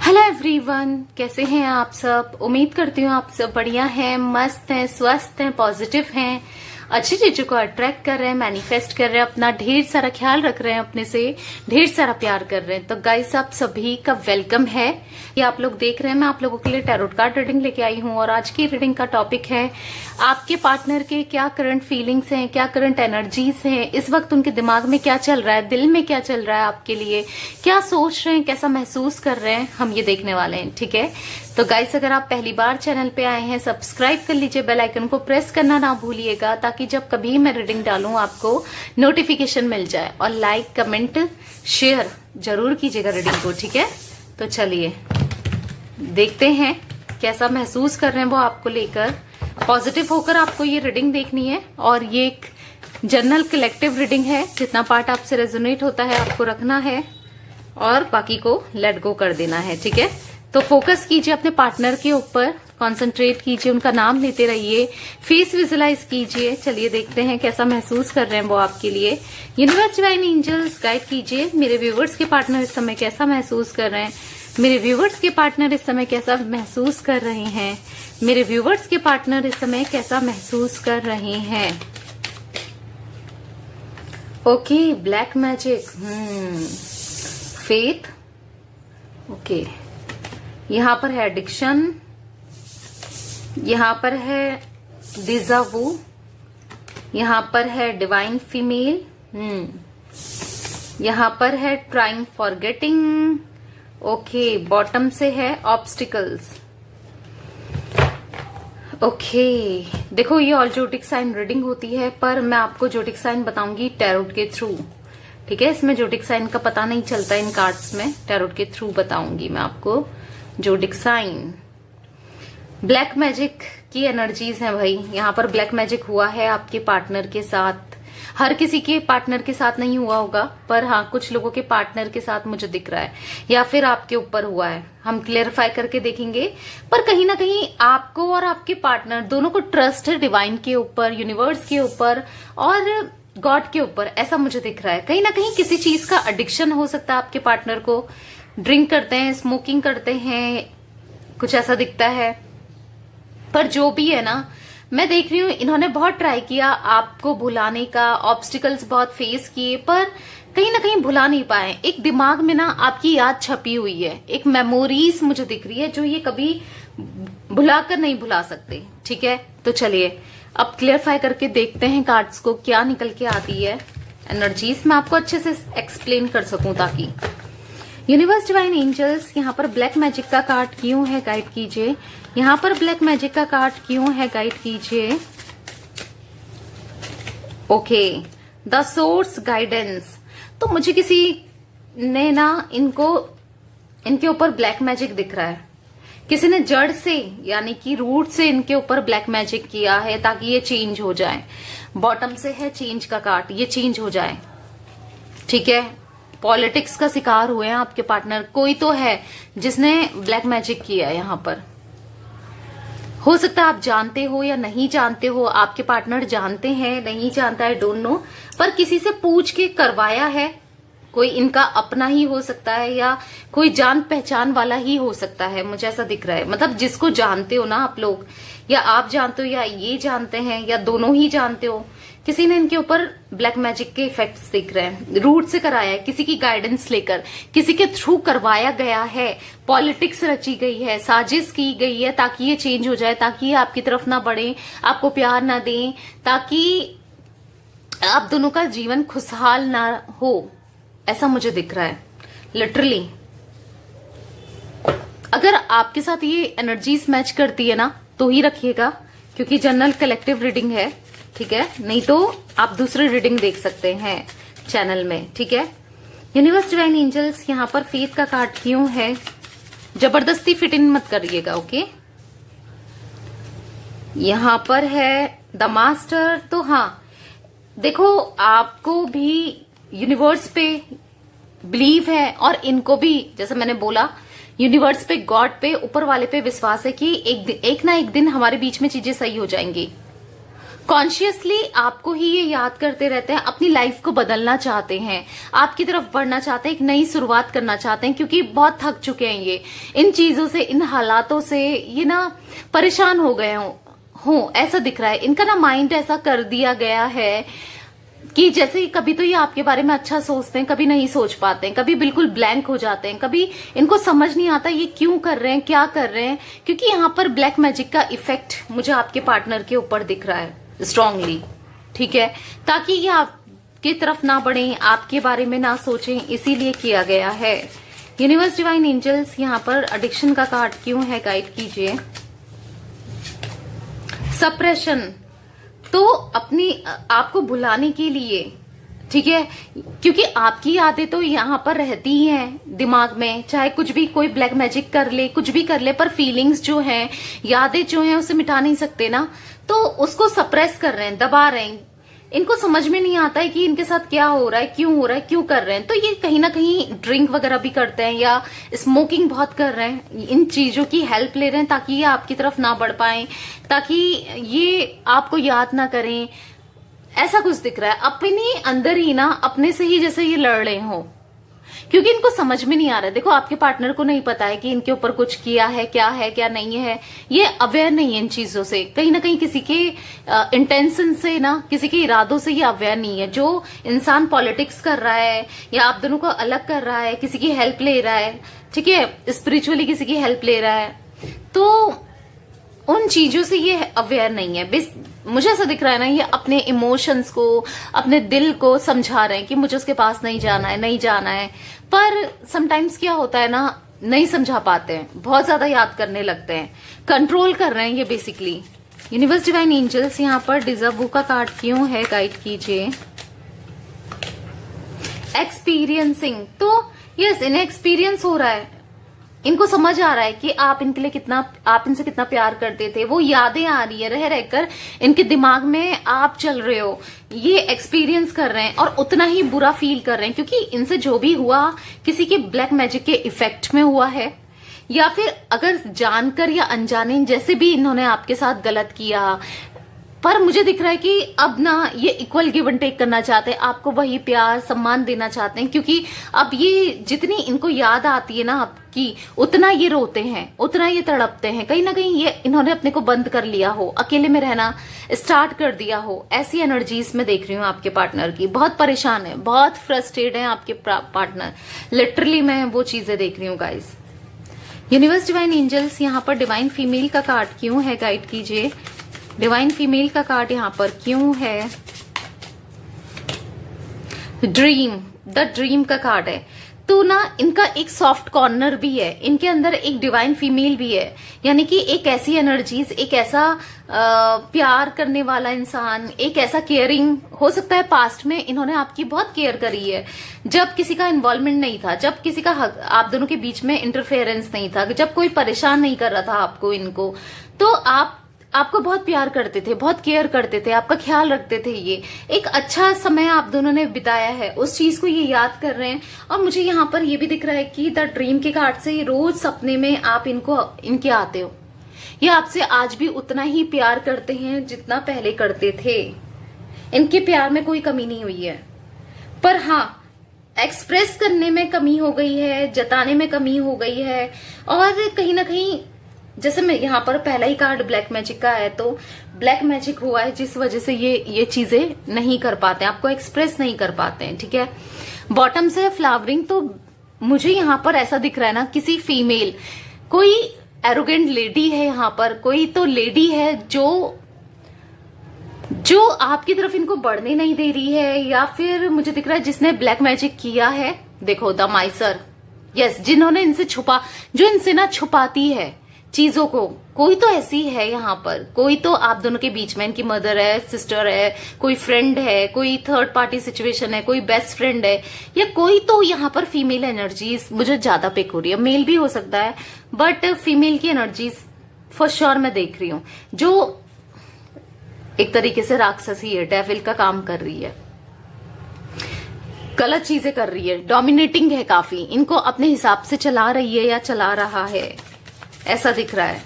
Hello everyone, कैसे हैं आप सब। उम्मीद करती हूँ आप सब बढ़िया हैं, मस्त हैं, स्वस्थ हैं, पॉजिटिव हैं, अच्छी चीजों को अट्रैक्ट कर रहे हैं, मैनिफेस्ट कर रहे हैं, अपना ढेर सारा ख्याल रख रहे हैं, अपने से ढेर सारा प्यार कर रहे हैं। तो गाइस, आप सभी का वेलकम है। ये आप लोग देख रहे हैं, मैं आप लोगों के लिए टैरोट कार्ड रीडिंग लेके आई हूँ और आज की रीडिंग का टॉपिक है आपके पार्टनर के क्या करंट फीलिंग्स हैं, क्या करंट एनर्जीज हैं, इस वक्त उनके दिमाग में क्या चल रहा है, दिल में क्या चल रहा है, आपके लिए क्या सोच रहे हैं, कैसा महसूस कर रहे हैं, हम ये देखने वाले हैं। ठीक है, तो गाइस, अगर आप पहली बार चैनल पे आए हैं, सब्सक्राइब कर लीजिए, बेल आइकन को प्रेस करना ना भूलिएगा ताकि जब कभी मैं रीडिंग डालूं आपको नोटिफिकेशन मिल जाए। और लाइक, कमेंट, शेयर जरूर कीजिएगा रीडिंग को। ठीक है, तो चलिए देखते हैं कैसा महसूस कर रहे हैं वो आपको लेकर। पॉजिटिव होकर आपको ये रीडिंग देखनी है और ये एक जनरल कलेक्टिव रीडिंग है। जितना पार्ट आपसे रेजोनेट होता है आपको रखना है और बाकी को लेट गो कर देना है। ठीक है, तो फोकस कीजिए अपने पार्टनर के ऊपर, कंसंट्रेट कीजिए, उनका नाम लेते रहिए, फेस विजुलाइज कीजिए। चलिए देखते हैं कैसा महसूस कर रहे हैं वो आपके लिए। यूनिवर्स, डिवाइन एंजल्स गाइड कीजिए, मेरे व्यूवर्स के पार्टनर इस समय कैसा महसूस कर रहे हैं, मेरे व्यूवर्स के पार्टनर इस समय कैसा महसूस कर रहे हैं, मेरे व्यूवर्स के पार्टनर इस समय कैसा महसूस कर रहे हैं। Okay, black magic, faith, okay, यहां पर है एडिक्शन, यहां पर है डिजावू, यहां पर है डिवाइन फीमेल, यहां पर है ट्राइंग फॉरगेटिंग। ओके, बॉटम से है ऑब्स्टिकल्स। ओके, देखो ये ऑल जोटिक साइन रीडिंग होती है पर मैं आपको जोटिक साइन बताऊंगी टैरोट के थ्रू। ठीक है, इसमें जोटिक साइन का पता नहीं चलता इन कार्ड्स में, टैरोट के थ्रू बताऊंगी मैं आपको जोटिक साइन। ब्लैक मैजिक की एनर्जीज हैं भाई, यहाँ पर ब्लैक मैजिक हुआ है आपके पार्टनर के साथ। हर किसी के पार्टनर के साथ नहीं हुआ होगा पर हाँ, कुछ लोगों के पार्टनर के साथ मुझे दिख रहा है या फिर आपके ऊपर हुआ है। हम क्लियरिफाई करके देखेंगे, पर कहीं ना कहीं आपको और आपके पार्टनर दोनों को ट्रस्ट है डिवाइन के ऊपर, यूनिवर्स के ऊपर और गॉड के ऊपर, ऐसा मुझे दिख रहा है। कहीं ना कहीं किसी चीज का एडिक्शन हो सकता है आपके पार्टनर को, ड्रिंक करते हैं, स्मोकिंग करते हैं, कुछ ऐसा दिखता है। पर जो भी है ना, मैं देख रही हूँ इन्होंने बहुत ट्राई किया आपको भुलाने का, ऑब्स्टिकल्स बहुत फेस किए पर कहीं ना कहीं भुला नहीं पाए। एक दिमाग में ना आपकी याद छपी हुई है, एक मेमोरीज मुझे दिख रही है जो ये कभी भुलाकर नहीं भुला सकते। ठीक है, तो चलिए अब क्लियरफाई करके देखते हैं कार्ड्स को क्या निकल के आती है एनर्जीज, मैं आपको अच्छे से एक्सप्लेन कर सकूं ताकि। यूनिवर्स, डिवाइन एंजल्स, यहाँ पर ब्लैक मैजिक का कार्ड क्यों है गाइड कीजिए, यहाँ पर ब्लैक मैजिक का कार्ड क्यों है गाइड कीजिए। ओके, द सोर्स गाइडेंस, तो मुझे किसी ने ना इनके ऊपर ब्लैक मैजिक दिख रहा है, किसी ने जड़ से यानी कि रूट से इनके ऊपर ब्लैक मैजिक किया है ताकि ये चेंज हो जाए। बॉटम से है चेंज का कार्ड, ये चेंज हो जाए। ठीक है, पॉलिटिक्स का शिकार हुए हैं आपके पार्टनर, कोई तो है जिसने ब्लैक मैजिक किया है। यहाँ पर हो सकता है आप जानते हो या नहीं जानते हो, आपके पार्टनर जानते हैं नहीं जानता है, डोंट नो, पर किसी से पूछ के करवाया है। कोई इनका अपना ही हो सकता है या कोई जान पहचान वाला ही हो सकता है, मुझे ऐसा दिख रहा है। मतलब जिसको जानते हो ना आप लोग, या आप जानते हो या ये जानते हैं या दोनों ही जानते हो, किसी ने इनके ऊपर ब्लैक मैजिक के इफेक्ट्स दिख रहे हैं। रूट से कराया है, किसी की गाइडेंस लेकर, किसी के थ्रू करवाया गया है, पॉलिटिक्स रची गई है, साजिश की गई है ताकि ये चेंज हो जाए, ताकि ये आपकी तरफ ना बढ़े, आपको प्यार ना दें, ताकि आप दोनों का जीवन खुशहाल ना हो, ऐसा मुझे दिख रहा है लिटरली। अगर आपके साथ ये एनर्जीज मैच करती है ना तो ही रखिएगा, क्योंकि जनरल कलेक्टिव रीडिंग है। ठीक है, नहीं तो आप दूसरी रीडिंग देख सकते हैं चैनल में। ठीक है, यूनिवर्स, डिवाइन एंजल्स, यहाँ पर फेथ का कार्ड क्यों है, जबरदस्ती फिट इन मत करिएगा। ओके, यहाँ पर है द मास्टर, तो हाँ देखो आपको भी यूनिवर्स पे बिलीव है और इनको भी, जैसे मैंने बोला, यूनिवर्स पे, गॉड पे, ऊपर वाले पे विश्वास है कि एक ना एक दिन हमारे बीच में चीजें सही हो जाएंगी। कॉन्शियसली आपको ही ये याद करते रहते हैं, अपनी लाइफ को बदलना चाहते हैं, आपकी तरफ बढ़ना चाहते हैं, एक नई शुरुआत करना चाहते हैं, क्योंकि बहुत थक चुके हैं ये इन चीजों से, इन हालातों से, ये ना परेशान हो गए हो ऐसा दिख रहा है। इनका ना माइंड ऐसा कर दिया गया है कि जैसे कभी तो ये आपके बारे में अच्छा सोचते हैं, कभी नहीं सोच पाते हैं, कभी बिल्कुल ब्लैंक हो जाते हैं, कभी इनको समझ नहीं आता ये क्यों कर रहे हैं, क्या कर रहे हैं, क्योंकि यहाँ पर ब्लैक मैजिक का इफेक्ट मुझे आपके पार्टनर के ऊपर दिख रहा है स्ट्रांगली, ठीक है, ताकि ये आपकी तरफ ना बढ़े, आपके बारे में ना सोचें, इसीलिए किया गया है। यूनिवर्स डिवाइन एंजल्स यहाँ पर एडिक्शन का कार्ड क्यों है, गाइड कीजिए। सप्रेशन, तो अपनी आपको भुलाने के लिए, ठीक है, क्योंकि आपकी यादें तो यहाँ पर रहती ही हैं दिमाग में, चाहे कुछ भी कोई ब्लैक मैजिक कर ले, कुछ भी कर ले, पर फीलिंग्स जो हैं, यादें जो हैं, उसे मिटा नहीं सकते ना, तो उसको सप्रेस कर रहे हैं, दबा रहे हैं। इनको समझ में नहीं आता है कि इनके साथ क्या हो रहा है, क्यों हो रहा है, क्यों कर रहे हैं। तो ये कहीं ना कहीं ड्रिंक वगैरह भी करते हैं या स्मोकिंग बहुत कर रहे हैं, इन चीजों की हेल्प ले रहे हैं ताकि ये आपकी तरफ ना बढ़ पाए, ताकि ये आपको याद ना करें, ऐसा कुछ दिख रहा है। अपने अंदर ही ना अपने से ही जैसे ये लड़ रहे हो, क्योंकि इनको समझ में नहीं आ रहा है। देखो, आपके पार्टनर को नहीं पता है कि इनके ऊपर कुछ किया है, क्या नहीं है, ये अवेयर नहीं है इन चीजों से, कहीं ना कहीं किसी के इंटेंशन से ना, किसी के इरादों से ये अवेयर नहीं है। जो इंसान पॉलिटिक्स कर रहा है या आप दोनों को अलग कर रहा है, किसी की हेल्प ले रहा है, ठीक है, स्पिरिचुअली किसी की हेल्प ले रहा है, तो उन चीजों से ये अवेयर नहीं है। मुझे ऐसा दिख रहा है ना, ये अपने इमोशंस को, अपने दिल को समझा रहे हैं कि मुझे उसके पास नहीं जाना है, नहीं जाना है, पर समटाइम्स क्या होता है ना, नहीं समझा पाते हैं, बहुत ज्यादा याद करने लगते हैं, कंट्रोल कर रहे हैं ये बेसिकली। यूनिवर्स डिवाइन एंजल्स यहाँ पर डिजर्व का कार्ड क्यों है, गाइड कीजिए। एक्सपीरियंसिंग, तो यस, इन्हें एक्सपीरियंस हो रहा है, इनको समझ आ रहा है कि आप इनके लिए कितना, आप इनसे कितना प्यार करते थे, वो यादें आ रही है, रह रहकर इनके दिमाग में आप चल रहे हो, ये एक्सपीरियंस कर रहे हैं और उतना ही बुरा फील कर रहे हैं, क्योंकि इनसे जो भी हुआ किसी के ब्लैक मैजिक के इफेक्ट में हुआ है, या फिर अगर जानकर या अनजाने जैसे भी इन्होंने आपके साथ गलत किया, पर मुझे दिख रहा है कि अब ना ये इक्वल गिव एंड टेक करना चाहते हैं, आपको वही प्यार सम्मान देना चाहते हैं, क्योंकि अब ये जितनी इनको याद आती है ना आपकी, उतना ये रोते हैं, उतना ये तड़पते हैं, कहीं ना कहीं ये इन्होंने अपने को बंद कर लिया हो, अकेले में रहना स्टार्ट कर दिया हो। ऐसी एनर्जीज में देख रही हूँ आपके पार्टनर की, बहुत परेशान है, बहुत फ्रस्ट्रेटेड है आपके पार्टनर, लिटरली मैं वो चीजें देख रही हूँ गाइज। यूनिवर्स डिवाइन एंजल्स यहाँ पर डिवाइन फीमेल का कार्ड क्यों है, गाइड कीजिए। डिवाइन फीमेल का कार्ड यहाँ पर क्यों है। ड्रीम, द ड्रीम का कार्ड है, तो ना इनका एक सॉफ्ट कॉर्नर भी है, इनके अंदर एक डिवाइन फीमेल भी है, यानी कि एक ऐसी एनर्जीज, एक ऐसा प्यार करने वाला इंसान, एक ऐसा केयरिंग, हो सकता है पास्ट में इन्होंने आपकी बहुत केयर करी है, जब किसी का इन्वॉल्वमेंट नहीं था, जब किसी का आप दोनों के बीच में इंटरफेरेंस नहीं था, जब कोई परेशान नहीं कर रहा था आपको, इनको, तो आपको बहुत प्यार करते थे, बहुत केयर करते थे, आपका ख्याल रखते थे। ये एक अच्छा समय आप दोनों ने बिताया है, उस चीज को ये याद कर रहे हैं। और मुझे यहाँ पर ये भी दिख रहा है कि द ड्रीम के कार्ड से रोज सपने में आप इनके आते हो, ये आपसे आज भी उतना ही प्यार करते हैं जितना पहले करते थे, इनके प्यार में कोई कमी नहीं हुई है, पर हाँ एक्सप्रेस करने में कमी हो गई है, जताने में कमी हो गई है, और कहीं ना कहीं जैसे मैं यहाँ पर पहला ही कार्ड ब्लैक मैजिक का है, तो ब्लैक मैजिक हुआ है जिस वजह से ये चीजें नहीं कर पाते, आपको एक्सप्रेस नहीं कर पाते हैं, ठीक है। बॉटम से फ्लावरिंग, तो मुझे यहाँ पर ऐसा दिख रहा है ना, किसी फीमेल, कोई एरोगेंट लेडी है यहाँ पर, कोई तो लेडी है जो आपकी तरफ इनको बढ़ने नहीं दे रही है, या फिर मुझे दिख रहा है जिसने ब्लैक मैजिक किया है, देखो द माइसर, यस, जिन्होंने इनसे जो इनसे ना छुपाती है चीजों को, कोई तो ऐसी है यहाँ पर, कोई तो आप दोनों के बीच में, इनकी मदर है, सिस्टर है, कोई फ्रेंड है, कोई थर्ड पार्टी सिचुएशन है, कोई बेस्ट फ्रेंड है, या कोई तो यहाँ पर फीमेल एनर्जीज मुझे ज्यादा पिक हो रही है, मेल भी हो सकता है, बट फीमेल की एनर्जीज फॉर श्योर मैं देख रही हूँ, जो एक तरीके से राक्षसी है, डेविल का काम कर रही है, गलत चीजें कर रही है, डोमिनेटिंग है काफी, इनको अपने हिसाब से चला रही है या चला रहा है, ऐसा दिख रहा है।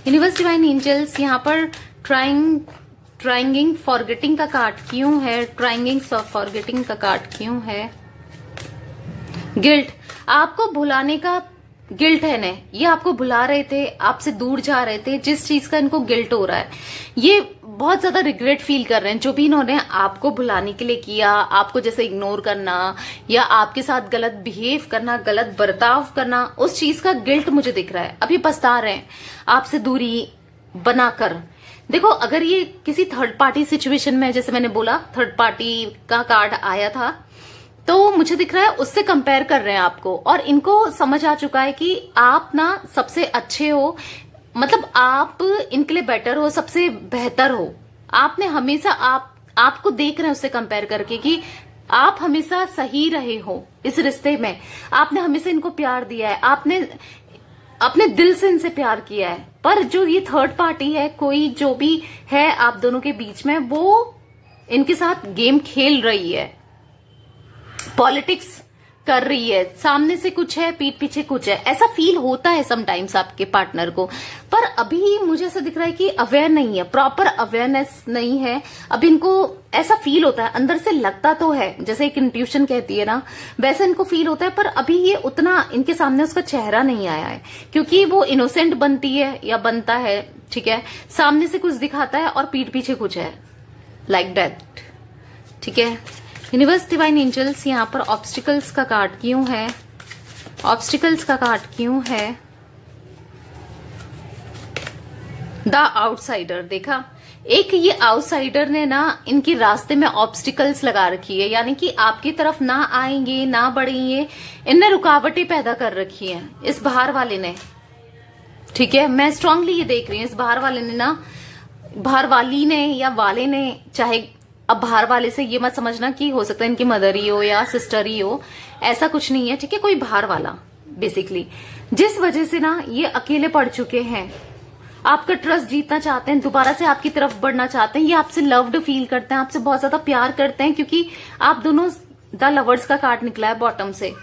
यूनिवर्स डिवाइन एंजल्स यहाँ पर ट्राइंग ट्राइंगिंग फॉरगेटिंग का कार्ड क्यों है? ट्राइंगिंग फॉरगेटिंग का कार्ड क्यों है? गिल्ट, आपको भुलाने का गिल्ट है ना, ये आपको भुला रहे थे, आपसे दूर जा रहे थे, जिस चीज का इनको गिल्ट हो रहा है, ये बहुत ज्यादा रिग्रेट फील कर रहे हैं। जो भी इन्होंने आपको भुलाने के लिए किया, आपको जैसे इग्नोर करना या आपके साथ गलत बिहेव करना, गलत बर्ताव करना, उस चीज का गिल्ट मुझे दिख रहा है। अभी पछता रहे हैं आपसे दूरी बनाकर। देखो, अगर ये किसी थर्ड पार्टी सिचुएशन में, जैसे मैंने बोला थर्ड पार्टी का कार्ड आया था, तो मुझे दिख रहा है उससे कंपेयर कर रहे हैं आपको, और इनको समझ आ चुका है कि आप ना सबसे अच्छे हो, मतलब आप इनके लिए बेटर हो, सबसे बेहतर हो। आपने हमेशा आपको देख रहे हैं उससे कंपेयर करके कि आप हमेशा सही रहे हो इस रिश्ते में, आपने हमेशा इनको प्यार दिया है, आपने अपने दिल से इनसे प्यार किया है। पर जो ये थर्ड पार्टी है, कोई जो भी है आप दोनों के बीच में, वो इनके साथ गेम खेल रही है, पॉलिटिक्स कर रही है। सामने से कुछ है, पीठ पीछे कुछ है, ऐसा फील होता है समटाइम्स आपके पार्टनर को। पर अभी मुझे ऐसा दिख रहा है कि अवेयर नहीं है, प्रॉपर अवेयरनेस नहीं है। अभी इनको ऐसा फील होता है, अंदर से लगता तो है, जैसे एक इंट्यूशन कहती है ना, वैसे इनको फील होता है। पर अभी ये उतना इनके सामने उसका चेहरा नहीं आया है, क्योंकि वो इनोसेंट बनती है या बनता है, ठीक है, सामने से कुछ दिखाता है और पीठ पीछे कुछ है, लाइक दैट, ठीक है। यूनिवर्स, डिवाइन एंजल्स, यहाँ पर ऑब्स्टिकल्स का कार्ड क्यों है? ऑब्स्टिकल्स का कार्ड क्यों है? The outsider. देखा, एक ये आउटसाइडर ने ना इनके रास्ते में ऑब्स्टिकल्स लगा रखी है, यानी कि आपकी तरफ ना आएंगे, ना बढ़ेंगे, इनने रुकावटें पैदा कर रखी हैं इस बाहर वाले ने, ठीक है। मैं स्ट्रांगली ये देख रही हूँ, इस बाहर वाले ने ना, बाहर वाली ने या वाले ने, चाहे अब बाहर वाले से ये मत समझना कि हो सकता है इनकी मदर ही हो या सिस्टर ही हो, ऐसा कुछ नहीं है, ठीक है। कोई बाहर वाला बेसिकली, जिस वजह से ना ये अकेले पड़ चुके हैं, आपका ट्रस्ट जीतना चाहते हैं, दोबारा से आपकी तरफ बढ़ना चाहते हैं, ये आपसे लव्ड फील करते हैं, आपसे बहुत ज्यादा प्यार करते हैं, क्योंकि आप दोनों, द लवर्स का कार्ड निकला है बॉटम से,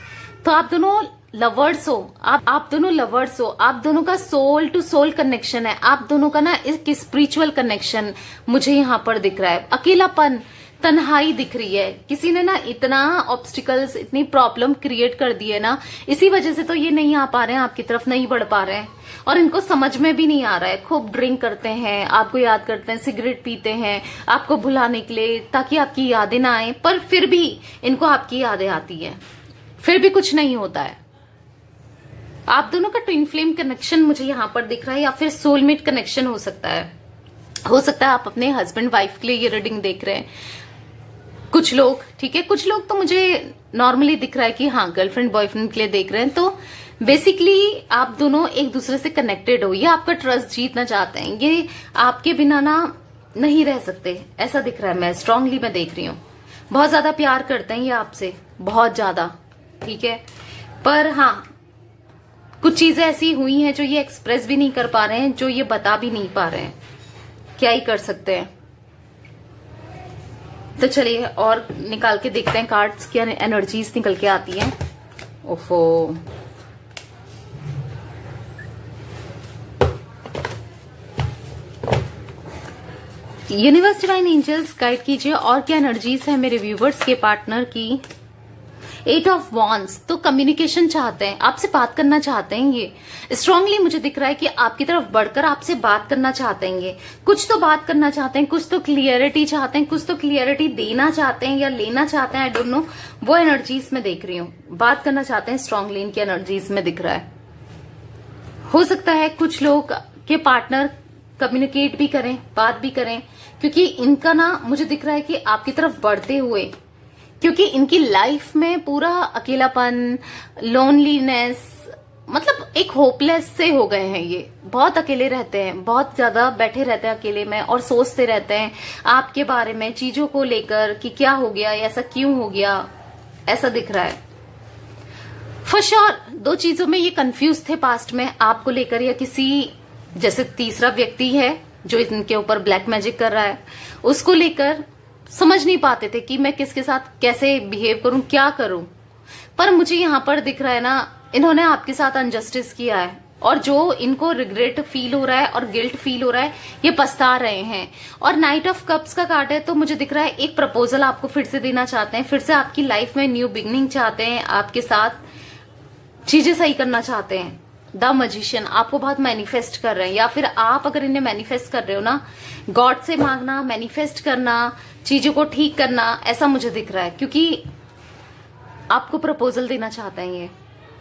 तो आप दोनों लवर्स हो, आप दोनों लवर्स हो, आप दोनों का सोल टू सोल कनेक्शन है, आप दोनों का ना एक स्पिरिचुअल कनेक्शन मुझे यहाँ पर दिख रहा है। अकेलापन, तन्हाई दिख रही है, किसी ने ना इतना ऑब्स्टिकल्स, इतनी प्रॉब्लम क्रिएट कर दी है ना, इसी वजह से तो ये नहीं आ पा रहे हैं आपकी तरफ, नहीं बढ़ पा रहे हैं, और इनको समझ में भी नहीं आ रहा है। खूब ड्रिंक करते हैं, आपको याद करते हैं, सिगरेट पीते हैं आपको भुलाने के लिए, ताकि आपकी यादें ना आए, पर फिर भी इनको आपकी यादें आती है, फिर भी कुछ नहीं होता है। आप दोनों का ट्विन फ्लेम कनेक्शन मुझे यहाँ पर दिख रहा है, या फिर सोलमेट कनेक्शन हो सकता है। हो सकता है आप अपने हस्बैंड वाइफ के लिए ये रीडिंग देख रहे हैं, कुछ लोग, ठीक है। कुछ लोग तो मुझे नॉर्मली दिख रहा है कि हाँ, गर्लफ्रेंड बॉयफ्रेंड के लिए देख रहे हैं। तो बेसिकली आप दोनों एक दूसरे से कनेक्टेड हो, ये आपका ट्रस्ट जीतना चाहते हैं, ये आपके बिना ना नहीं रह सकते, ऐसा दिख रहा है। मैं स्ट्रांगली मैं देख रही हूँ, बहुत ज्यादा प्यार करते हैं ये आपसे, बहुत ज्यादा, ठीक है। पर हाँ, कुछ चीजें ऐसी हुई हैं जो ये एक्सप्रेस भी नहीं कर पा रहे हैं, जो ये बता भी नहीं पा रहे हैं, क्या ही कर सकते हैं। तो चलिए और निकाल के देखते हैं कार्ड्स, क्या एनर्जीज निकल के आती हैं। ओफो, यूनिवर्स, डिवाइन एंजल्स गाइड कीजिए और क्या एनर्जीज है मेरे व्यूवर्स के पार्टनर की। 8 ऑफ वॉन्ड्स, तो कम्युनिकेशन चाहते हैं, आपसे बात करना चाहते हैं, ये स्ट्रांगली मुझे दिख रहा है कि आपकी तरफ बढ़कर आपसे बात करना चाहते हैं। ये कुछ तो बात करना चाहते हैं, कुछ तो क्लियरिटी चाहते हैं, कुछ तो क्लियरिटी देना चाहते हैं या लेना चाहते हैं, आई डोंट नो, वो एनर्जीज में देख रही हूँ। बात करना चाहते हैं स्ट्रांगली, इनकी एनर्जीज में दिख रहा है। हो सकता है कुछ लोग के पार्टनर कम्युनिकेट भी करें, बात भी करें, क्योंकि इनका ना मुझे दिख रहा है कि आपकी तरफ बढ़ते हुए, क्योंकि इनकी लाइफ में पूरा अकेलापन, लोनलीनेस, मतलब एक होपलेस से हो गए हैं। ये बहुत अकेले रहते हैं, बहुत ज्यादा बैठे रहते हैं अकेले में और सोचते रहते हैं आपके बारे में, चीजों को लेकर कि क्या हो गया, ऐसा क्यों हो गया, ऐसा दिख रहा है। फॉर श्योर दो चीजों में ये कंफ्यूज थे पास्ट में, आपको लेकर या किसी, जैसे तीसरा व्यक्ति है जो इनके ऊपर ब्लैक मैजिक कर रहा है, उसको लेकर समझ नहीं पाते थे कि मैं किसके साथ कैसे बिहेव करूं, क्या करूं। पर मुझे यहां पर दिख रहा है ना, इन्होंने आपके साथ अनजस्टिस किया है, और जो इनको रिग्रेट फील हो रहा है और गिल्ट फील हो रहा है, ये पछता रहे हैं। और नाइट ऑफ कप्स का कार्ड है, तो मुझे दिख रहा है एक प्रपोजल आपको फिर से देना चाहते हैं, फिर से आपकी लाइफ में न्यू बिगनिंग चाहते हैं, आपके साथ चीजें सही करना चाहते हैं। द मैजिशियन आपको बहुत मैनिफेस्ट कर रहे हैं, या फिर आप अगर इन्हें मैनिफेस्ट कर रहे हो ना, गॉड से मांगना, मैनिफेस्ट करना, चीजों को ठीक करना, ऐसा मुझे दिख रहा है, क्योंकि आपको प्रपोजल देना चाहते हैं ये,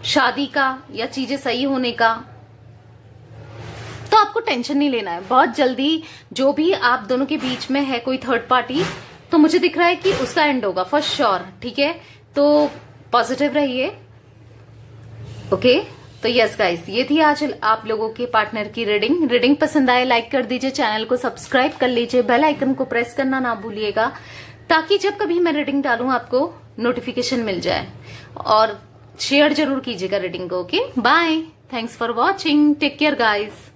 शादी का या चीजें सही होने का। तो आपको टेंशन नहीं लेना है, बहुत जल्दी जो भी आप दोनों के बीच में है कोई थर्ड पार्टी, तो मुझे दिख रहा है कि उसका एंड होगा फॉर श्योर। ठीक है, तो पॉजिटिव रहिए। ओके, तो यस गाइस, ये थी आज आप लोगों के पार्टनर की रीडिंग पसंद आए लाइक कर दीजिए, चैनल को सब्सक्राइब कर लीजिए, बेल आइकन को प्रेस करना ना भूलिएगा, ताकि जब कभी मैं रीडिंग डालूं आपको नोटिफिकेशन मिल जाए। और शेयर जरूर कीजिएगा रीडिंग को। Okay, bye, thanks for watching, take care guys.